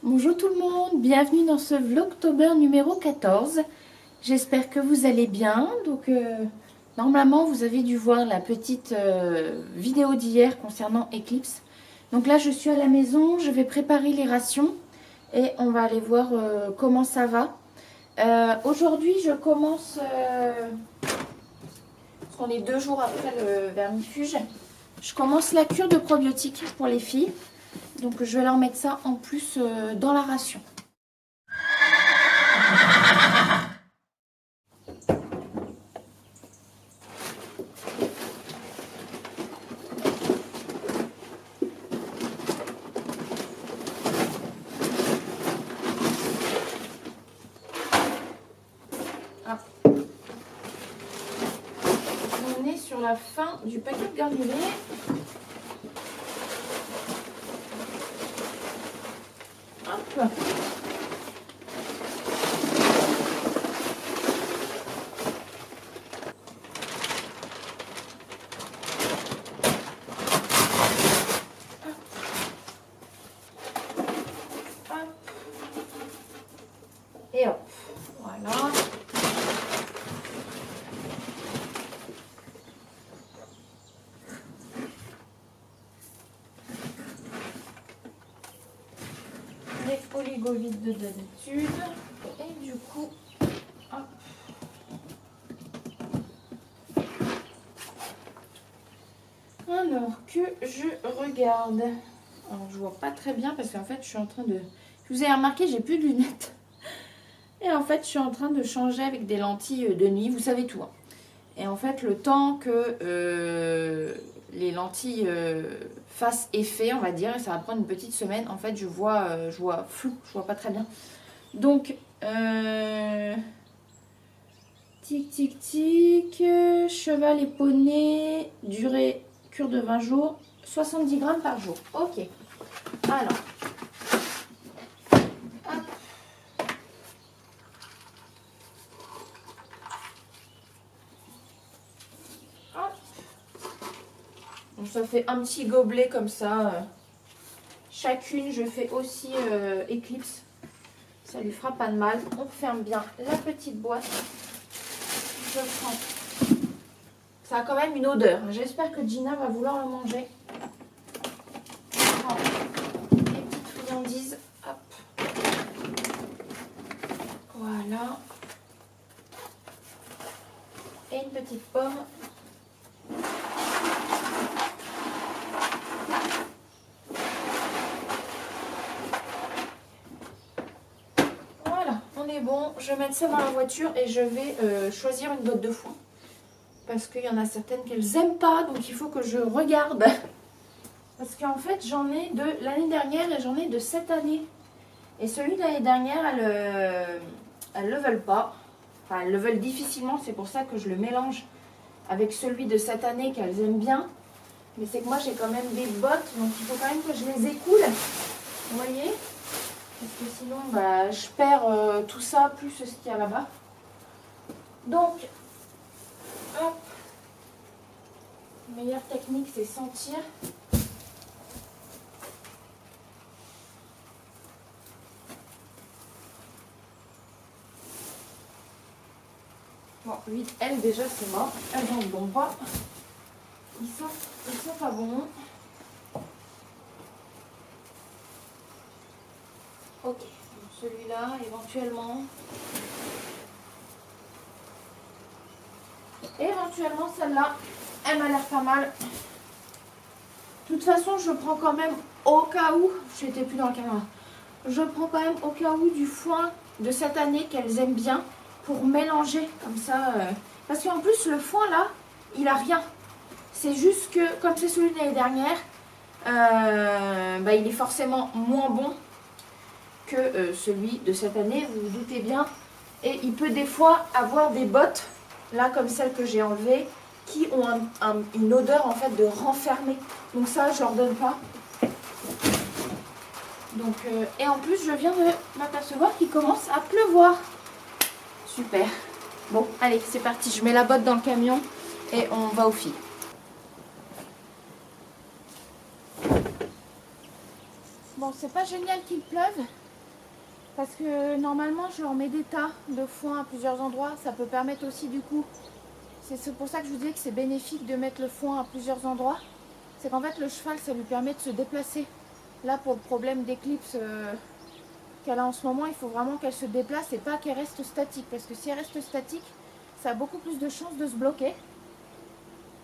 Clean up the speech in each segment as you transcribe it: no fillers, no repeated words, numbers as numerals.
Bonjour tout le monde, bienvenue dans ce Vlogtober numéro 14. J'espère que vous allez bien. Donc normalement vous avez dû voir la petite vidéo d'hier concernant Eclipse. Donc là je suis à la maison, je vais préparer les rations et on va aller voir comment ça va. Aujourd'hui je commence, parce qu'on est 2 jours après le vermifuge, je commence la cure de probiotiques pour les filles. Donc je vais leur mettre ça en plus dans la ration. Ah. On est sur la fin du paquet de granulés. Hop. Et hop, voilà. Les oligovides de d'habitude. Et du coup, hop. Alors que je regarde. Alors je vois pas très bien parce qu'en fait je suis en train de... Vous avez remarqué, j'ai plus de lunettes. Et en fait, je suis en train de changer avec des lentilles de nuit, vous savez tout. Hein. Et en fait, le temps que les lentilles fassent effet, on va dire, et ça va prendre une petite semaine, en fait, je vois flou, je vois pas très bien. Donc, tic, tic, tic, cheval et poney, durée cure de 20 jours, 70 grammes par jour. Ok. Alors. Donc ça fait un petit gobelet comme ça. Chacune, je fais aussi Eclipse. Ça lui fera pas de mal. On ferme bien la petite boîte. Je prends. Ça a quand même une odeur. J'espère que Gina va vouloir le manger. Je prends les petites friandises. Hop. Voilà. Et une petite pomme. Bon, je vais mettre ça dans la voiture et je vais choisir une botte de foin. Parce qu'il y en a certaines qu'elles n'aiment pas, donc il faut que je regarde. Parce qu'en fait, j'en ai de l'année dernière et j'en ai de cette année. Et celui de l'année dernière, elles ne le veulent pas. Enfin, elles le veulent difficilement, c'est pour ça que je le mélange avec celui de cette année qu'elles aiment bien. Mais c'est que moi, j'ai quand même des bottes, donc il faut quand même que je les écoule. Vous voyez ? Parce que sinon, bah, je perds tout ça, plus ce qu'il y a là-bas. Donc, hop. La meilleure technique, c'est sentir. Bon, 8, elles, déjà, c'est mort. Elles n'en vont pas. Ils sont pas bons. Ok, celui-là, éventuellement. Éventuellement, celle-là, elle m'a l'air pas mal. De toute façon, je prends quand même au cas où, j'étais plus dans la caméra, je prends quand même au cas où du foin de cette année qu'elles aiment bien pour mélanger comme ça. Parce qu'en plus, le foin là, il a rien. C'est juste que, comme c'est celui de l'année dernière, bah, il est forcément moins bon que celui de cette année, vous vous doutez bien. Et il peut des fois avoir des bottes, là comme celle que j'ai enlevée, qui ont une odeur en fait de renfermé. Donc ça, je leur donne pas. Donc, et en plus, je viens de m'apercevoir qu'il commence à pleuvoir. Super. Bon, allez, c'est parti. Je mets la botte dans le camion et on va aux filles. Bon, c'est pas génial qu'il pleuve, Parce que normalement je leur mets des tas de foin à plusieurs endroits. Ça peut permettre aussi du coup, c'est pour ça que je vous disais que c'est bénéfique de mettre le foin à plusieurs endroits. C'est qu'en fait le cheval ça lui permet de se déplacer. Là pour le problème d'éclipse qu'elle a en ce moment, il faut vraiment qu'elle se déplace et pas qu'elle reste statique. Parce que si elle reste statique, ça a beaucoup plus de chances de se bloquer.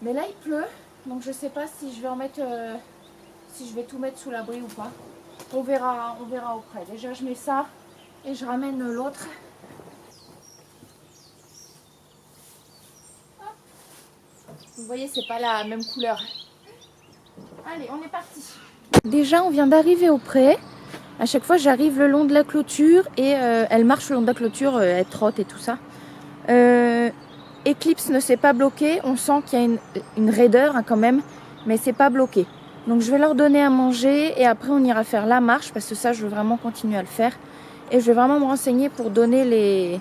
Mais là il pleut, donc je sais pas si je vais en mettre, si je vais tout mettre sous l'abri ou pas. On verra auprès. Déjà je mets ça et je ramène l'autre. Vous voyez, c'est pas la même couleur. Allez, on est parti. Déjà on vient d'arriver au pré. À chaque fois j'arrive le long de la clôture et elle marche le long de la clôture, elle trotte et tout ça. Eclipse ne s'est pas bloqué, on sent qu'il y a une raideur quand même, mais c'est pas bloqué. Donc je vais leur donner à manger et après on ira faire la marche parce que ça je veux vraiment continuer à le faire. Et je vais vraiment me renseigner pour donner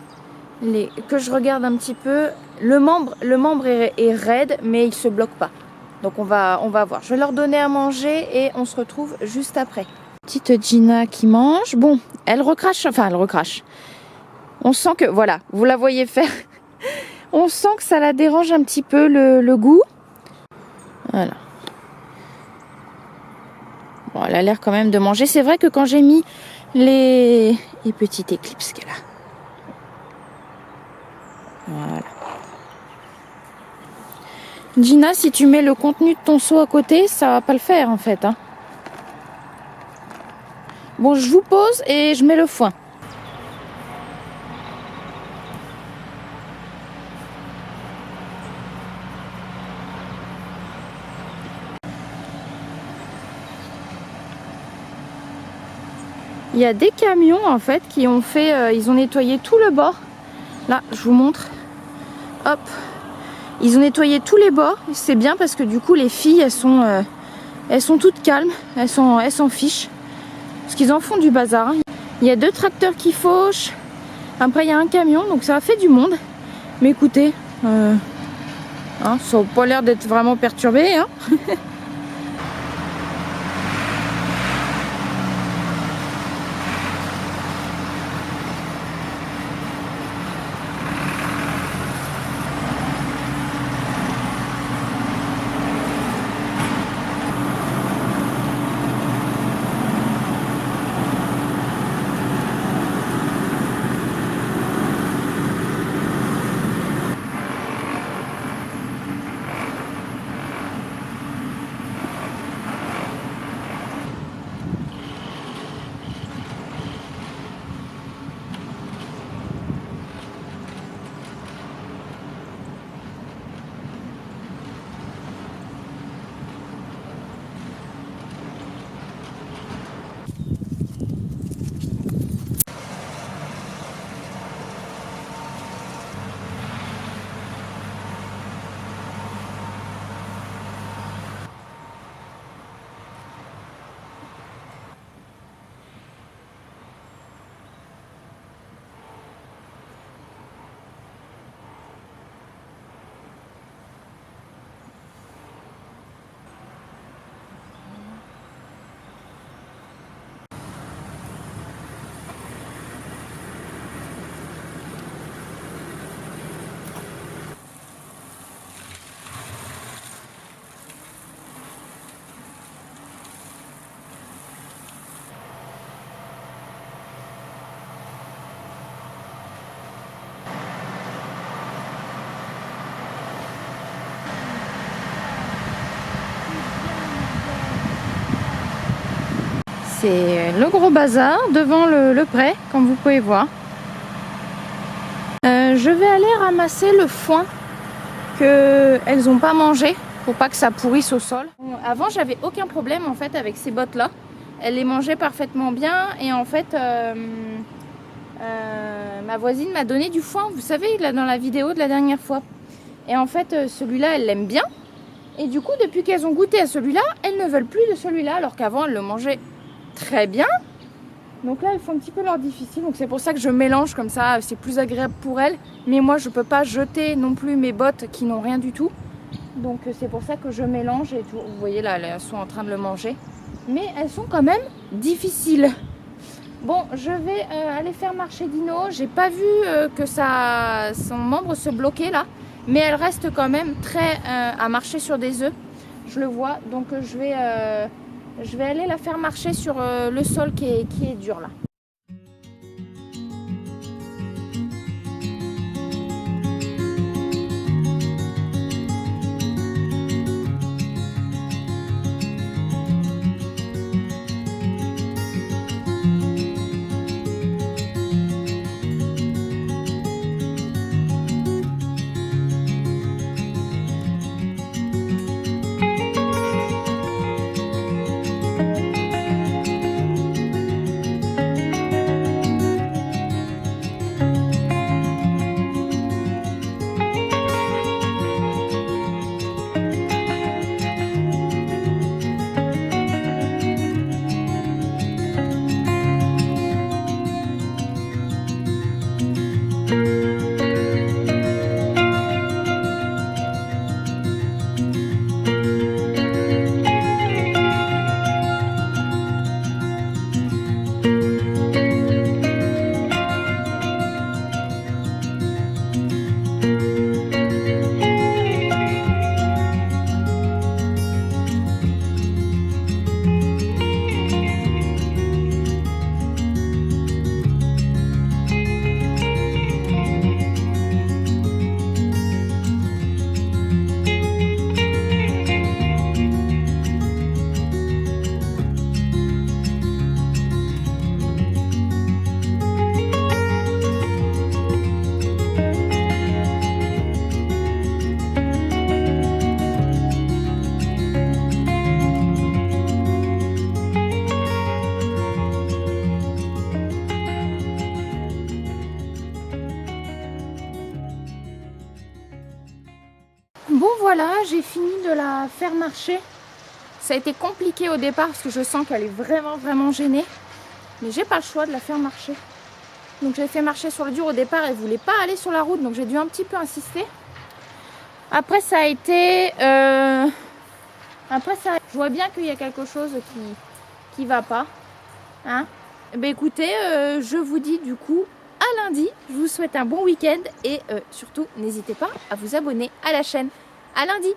que je regarde un petit peu. Le membre est raide mais il se bloque pas. Donc on va voir. Je vais leur donner à manger et on se retrouve juste après. Petite Gina qui mange. Bon, elle recrache. On sent que, voilà, vous la voyez faire. On sent que ça la dérange un petit peu le goût. Voilà. Bon, elle a l'air quand même de manger. C'est vrai que quand j'ai mis les petites éclipses qu'elle a. Voilà. Gina, si tu mets le contenu de ton seau à côté, ça va pas le faire en fait. Hein. Bon, je vous pose et je mets le foin. Il y a des camions en fait qui ont fait, ils ont nettoyé tout le bord. Là, je vous montre. Hop, ils ont nettoyé tous les bords. C'est bien parce que du coup les filles, elles sont toutes calmes, elles s'en fichent. Parce qu'ils en font du bazar. Il y a 2 tracteurs qui fauchent. Après il y a un camion, donc ça a fait du monde. Mais écoutez, hein, ça n'a pas l'air d'être vraiment perturbé. Hein. C'est le gros bazar devant le pré, comme vous pouvez voir. Je vais aller ramasser le foin qu'elles n'ont pas mangé pour pas que ça pourrisse au sol. Avant, j'avais aucun problème en fait avec ces bottes là. Elles les mangeaient parfaitement bien et en fait, ma voisine m'a donné du foin, vous savez, là dans la vidéo de la dernière fois. Et en fait, celui-là, elle l'aime bien. Et du coup, depuis qu'elles ont goûté à celui-là, elles ne veulent plus de celui-là, alors qu'avant, elles le mangeaient très bien. Donc là, elles font un petit peu leur difficile. Donc c'est pour ça que je mélange comme ça, c'est plus agréable pour elles. Mais moi, je peux pas jeter non plus mes bottes qui n'ont rien du tout. Donc c'est pour ça que je mélange et tout. Vous voyez là, elles sont en train de le manger. Mais elles sont quand même difficiles. Bon, je vais aller faire marcher Dino. J'ai pas vu que son membre se bloquait là, mais elle reste quand même très à marcher sur des œufs. Je le vois, donc je vais aller la faire marcher sur le sol qui est dur là. Bon voilà, j'ai fini de la faire marcher. Ça a été compliqué au départ parce que je sens qu'elle est vraiment gênée. Mais j'ai pas le choix de la faire marcher. Donc je l'ai fait marcher sur le dur au départ, elle voulait pas aller sur la route, donc j'ai dû un petit peu insister. Après ça a été... je vois bien qu'il y a quelque chose qui va pas. Hein? Ben écoutez, je vous dis du coup à lundi. Je vous souhaite un bon week-end et surtout n'hésitez pas à vous abonner à la chaîne. À lundi!